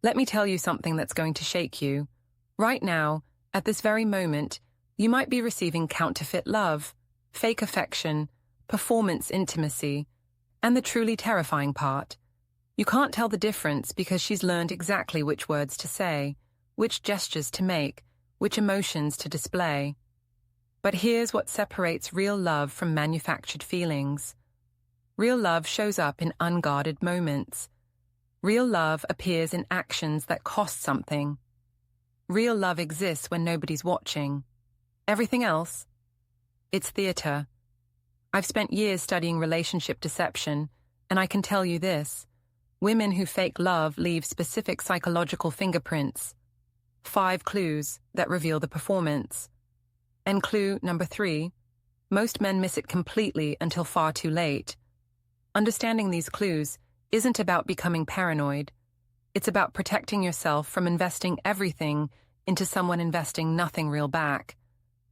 Let me tell you something that's going to shake you. Right now, at this very moment, you might be receiving counterfeit love, fake affection, performance intimacy, and the truly terrifying part. You can't tell the difference because she's learned exactly which words to say, which gestures to make, which emotions to display. But here's what separates real love from manufactured feelings. Real love shows up in unguarded moments. Real love appears in actions that cost something. Real love exists when nobody's watching. Everything else? It's theater. I've spent years studying relationship deception, and I can tell you this. Women who fake love leave specific psychological fingerprints. 5 clues that reveal the performance. And clue number 3, most men miss it completely until far too late. Understanding these clues isn't about becoming paranoid. It's about protecting yourself from investing everything into someone investing nothing real back.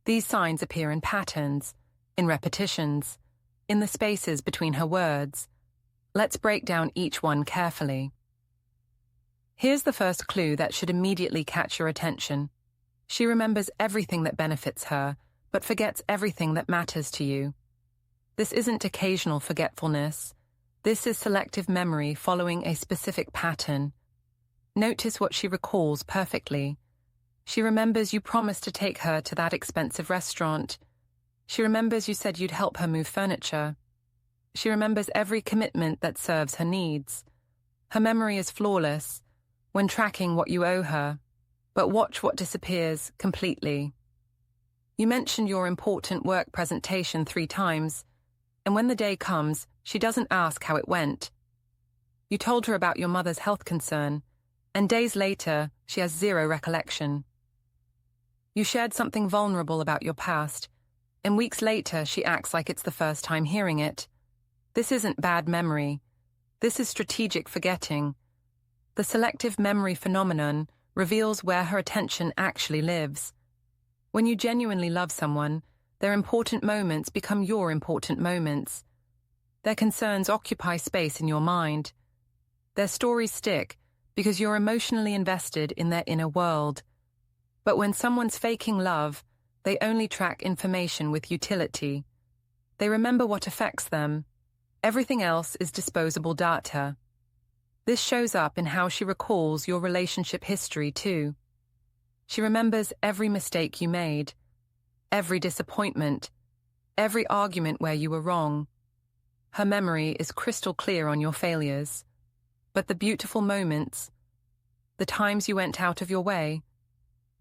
These signs appear in patterns, in repetitions, in the spaces between her words. Let's break down each one carefully. Here's the first clue that should immediately catch your attention. She remembers everything that benefits her, but forgets everything that matters to you. This isn't occasional forgetfulness. This is selective memory following a specific pattern. Notice what she recalls perfectly. She remembers you promised to take her to that expensive restaurant. She remembers you said you'd help her move furniture. She remembers every commitment that serves her needs. Her memory is flawless when tracking what you owe her, but watch what disappears completely. You mentioned your important work presentation 3 times, and when the day comes, she doesn't ask how it went. You told her about your mother's health concern, and days later, she has 0 recollection. You shared something vulnerable about your past, and weeks later, she acts like it's the first time hearing it. This isn't bad memory. This is strategic forgetting. The selective memory phenomenon reveals where her attention actually lives. When you genuinely love someone, their important moments become your important moments. Their concerns occupy space in your mind. Their stories stick because you're emotionally invested in their inner world. But when someone's faking love, they only track information with utility. They remember what affects them. Everything else is disposable data. This shows up in how she recalls your relationship history too. She remembers every mistake you made, every disappointment, every argument where you were wrong. Her memory is crystal clear on your failures. But the beautiful moments, the times you went out of your way,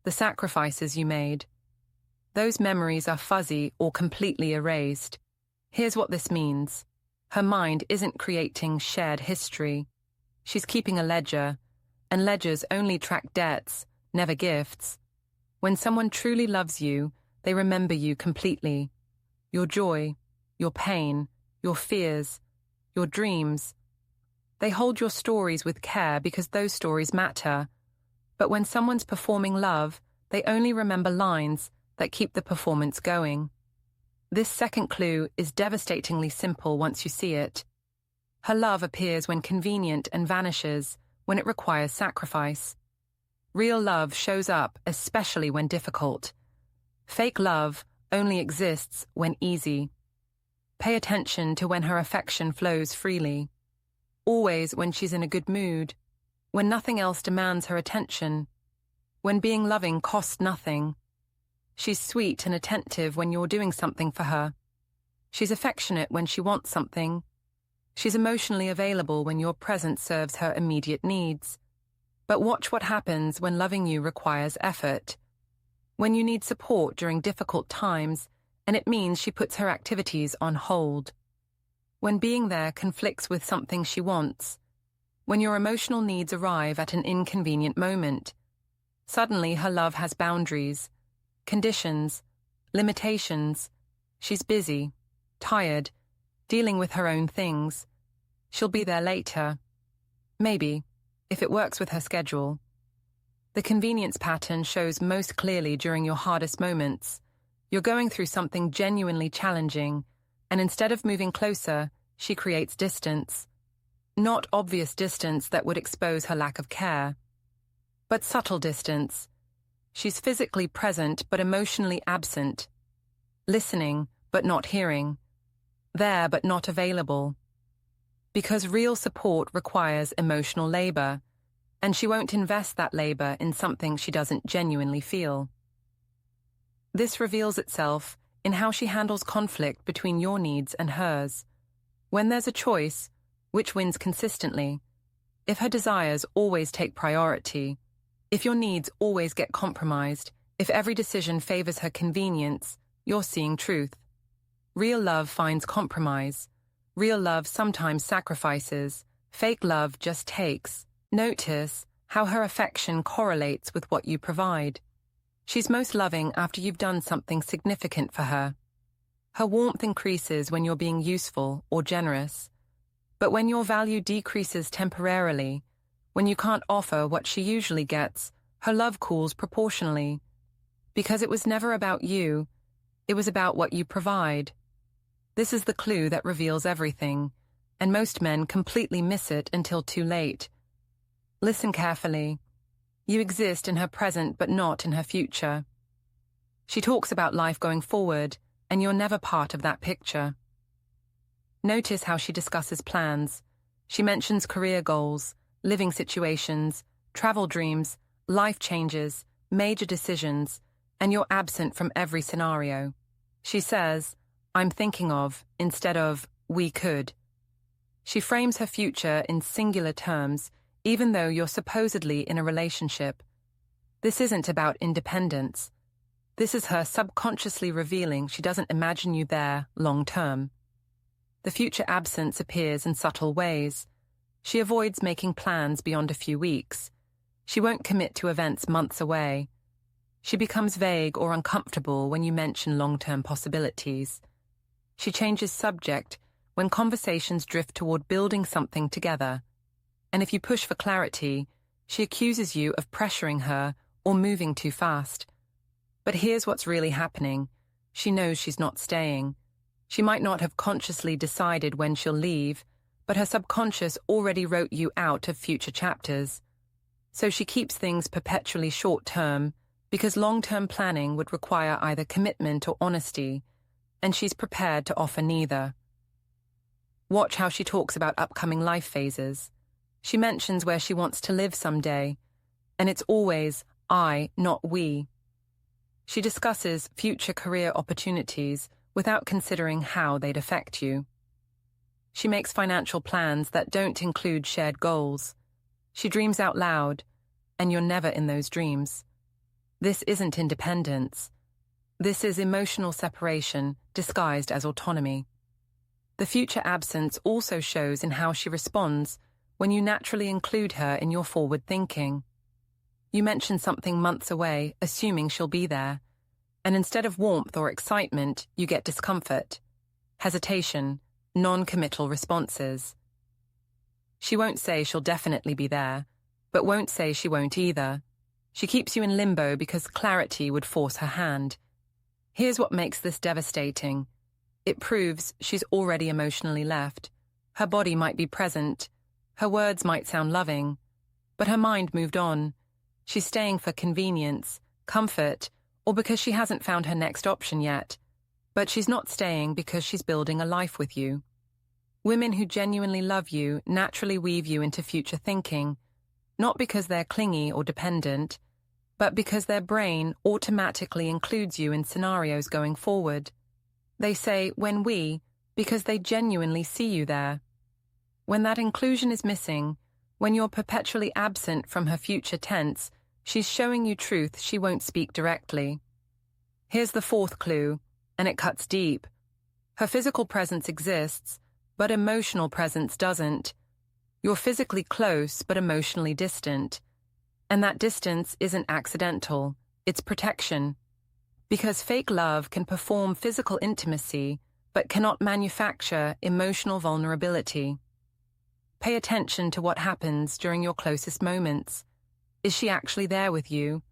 the sacrifices you made, those memories are fuzzy or completely erased. Here's what this means. Her mind isn't creating shared history. She's keeping a ledger, and ledgers only track debts, never gifts. When someone truly loves you, they remember you completely. Your joy, your pain, your fears, your dreams. They hold your stories with care because those stories matter. But when someone's performing love, they only remember lines that keep the performance going. This second clue is devastatingly simple once you see it. Her love appears when convenient and vanishes when it requires sacrifice. Real love shows up especially when difficult. Fake love only exists when easy. Pay attention to when her affection flows freely. Always when she's in a good mood, when nothing else demands her attention, when being loving costs nothing. She's sweet and attentive when you're doing something for her. She's affectionate when she wants something. She's emotionally available when your presence serves her immediate needs. But watch what happens when loving you requires effort. When you need support during difficult times, and it means she puts her activities on hold. When being there conflicts with something she wants. When your emotional needs arrive at an inconvenient moment. Suddenly her love has boundaries, conditions, limitations. She's busy, tired, dealing with her own things. She'll be there later. Maybe, if it works with her schedule. The convenience pattern shows most clearly during your hardest moments. You're going through something genuinely challenging, and instead of moving closer, she creates distance. Not obvious distance that would expose her lack of care, but subtle distance. She's physically present but emotionally absent. Listening but not hearing. There but not available. Because real support requires emotional labor, and she won't invest that labor in something she doesn't genuinely feel. This reveals itself in how she handles conflict between your needs and hers. When there's a choice, which wins consistently? If her desires always take priority, if your needs always get compromised, if every decision favors her convenience, you're seeing truth. Real love finds compromise. Real love sometimes sacrifices. Fake love just takes. Notice how her affection correlates with what you provide. She's most loving after you've done something significant for her. Her warmth increases when you're being useful or generous. But when your value decreases temporarily, when you can't offer what she usually gets, her love cools proportionally. Because it was never about you, it was about what you provide. This is the clue that reveals everything, and most men completely miss it until too late. Listen carefully. You exist in her present but not in her future. She talks about life going forward, and you're never part of that picture. Notice how she discusses plans. She mentions career goals, living situations, travel dreams, life changes, major decisions, and you're absent from every scenario. She says, "I'm thinking of," instead of, "we could." She frames her future in singular terms, even though you're supposedly in a relationship. This isn't about independence. This is her subconsciously revealing she doesn't imagine you there long term. The future absence appears in subtle ways. She avoids making plans beyond a few weeks. She won't commit to events months away. She becomes vague or uncomfortable when you mention long-term possibilities. She changes subject when conversations drift toward building something together. And if you push for clarity, she accuses you of pressuring her or moving too fast. But here's what's really happening. She knows she's not staying. She might not have consciously decided when she'll leave, but her subconscious already wrote you out of future chapters. So she keeps things perpetually short-term, because long-term planning would require either commitment or honesty, and she's prepared to offer neither. Watch how she talks about upcoming life phases. She mentions where she wants to live someday, and it's always I, not we. She discusses future career opportunities without considering how they'd affect you. She makes financial plans that don't include shared goals. She dreams out loud, and you're never in those dreams. This isn't independence. This is emotional separation disguised as autonomy. The future absence also shows in how she responds when you naturally include her in your forward thinking. You mention something months away, assuming she'll be there, and instead of warmth or excitement, you get discomfort, hesitation, non-committal responses. She won't say she'll definitely be there, but won't say she won't either. She keeps you in limbo because clarity would force her hand. Here's what makes this devastating. It proves she's already emotionally left. Her body might be present. Her words might sound loving. But her mind moved on. She's staying for convenience, comfort, or because she hasn't found her next option yet. But she's not staying because she's building a life with you. Women who genuinely love you naturally weave you into future thinking, not because they're clingy or dependent, but because their brain automatically includes you in scenarios going forward. They say, when we, because they genuinely see you there. When that inclusion is missing, when you're perpetually absent from her future tense, she's showing you truth she won't speak directly. Here's the fourth clue, and it cuts deep. Her physical presence exists, but emotional presence doesn't. You're physically close, but emotionally distant. And that distance isn't accidental, it's protection. Because fake love can perform physical intimacy, but cannot manufacture emotional vulnerability. Pay attention to what happens during your closest moments. Is she actually there with you?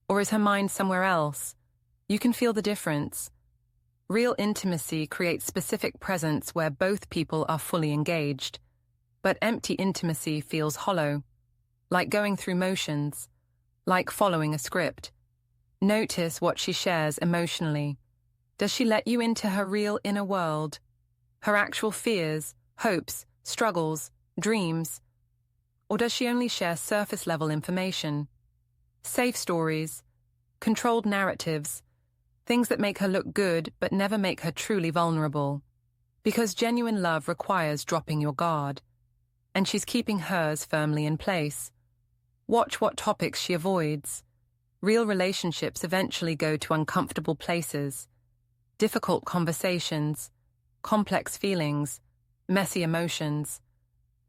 Or is her mind somewhere else? You can feel the difference. Real intimacy creates specific presence where both people are fully engaged. But empty intimacy feels hollow, like going through motions. like following a script. Notice what she shares emotionally. Does she let you into her real inner world? Her actual fears, hopes, struggles, dreams? Or does she only share surface-level information? Safe stories, controlled narratives, things that make her look good but never make her truly vulnerable. Because genuine love requires dropping your guard, and she's keeping hers firmly in place. Watch what topics she avoids. Real relationships eventually go to uncomfortable places, difficult conversations, complex feelings, messy emotions,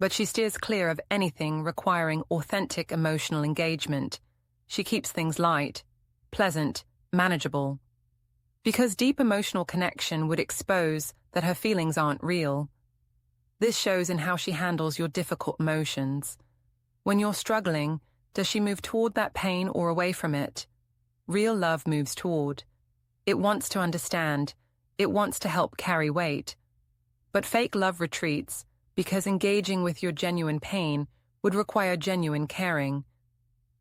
but she steers clear of anything requiring authentic emotional engagement. She keeps things light, pleasant, manageable. Because deep emotional connection would expose that her feelings aren't real. This shows in how she handles your difficult emotions. When you're struggling, does she move toward that pain or away from it? Real love moves toward. It wants to understand. It wants to help carry weight. But fake love retreats because engaging with your genuine pain would require genuine caring.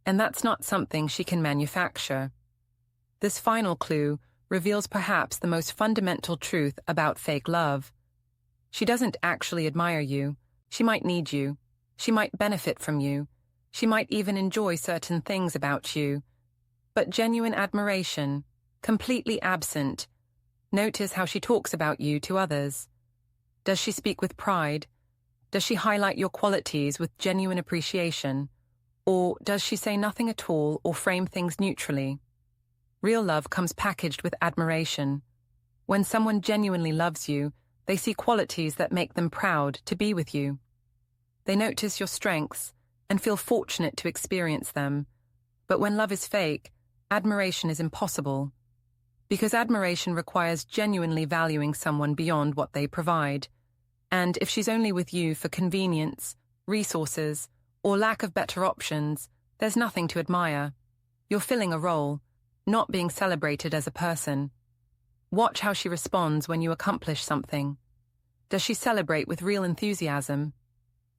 And that's not something she can manufacture. This final clue reveals perhaps the most fundamental truth about fake love. She doesn't actually admire you. She might need you. She might benefit from you. She might even enjoy certain things about you. But genuine admiration, completely absent. Notice how she talks about you to others. Does she speak with pride? Does she highlight your qualities with genuine appreciation? Or does she say nothing at all or frame things neutrally? Real love comes packaged with admiration. When someone genuinely loves you, they see qualities that make them proud to be with you. They notice your strengths and feel fortunate to experience them. But when love is fake, admiration is impossible. Because admiration requires genuinely valuing someone beyond what they provide. And if she's only with you for convenience, resources, or lack of better options, there's nothing to admire. You're filling a role, not being celebrated as a person. Watch how she responds when you accomplish something. Does she celebrate with real enthusiasm?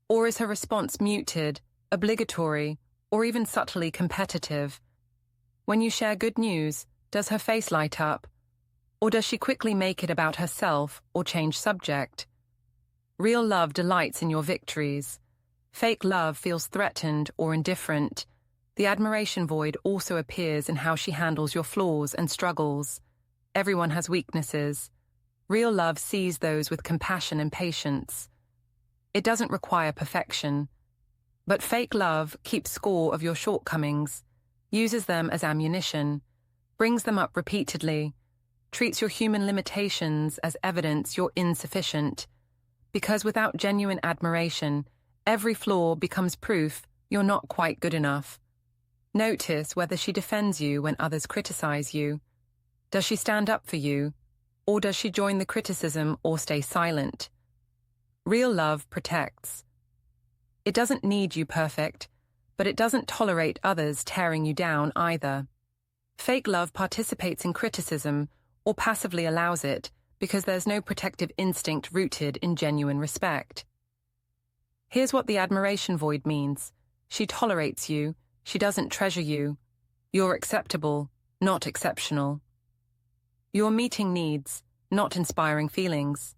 Or is her response muted, obligatory, or even subtly competitive? When you share good news, does her face light up? Or does she quickly make it about herself or change subject? Real love delights in your victories. Fake love feels threatened or indifferent. The admiration void also appears in how she handles your flaws and struggles. Everyone has weaknesses. Real love sees those with compassion and patience. It doesn't require perfection. But fake love keeps score of your shortcomings, uses them as ammunition, brings them up repeatedly, treats your human limitations as evidence you're insufficient. Because without genuine admiration, every flaw becomes proof you're not quite good enough. Notice whether she defends you when others criticize you. Does she stand up for you? Or does she join the criticism or stay silent? Real love protects. It doesn't need you perfect, but it doesn't tolerate others tearing you down either. Fake love participates in criticism or passively allows it because there's no protective instinct rooted in genuine respect. Here's what the admiration void means. She tolerates you. She doesn't treasure you. You're acceptable, not exceptional. You're meeting needs, not inspiring feelings.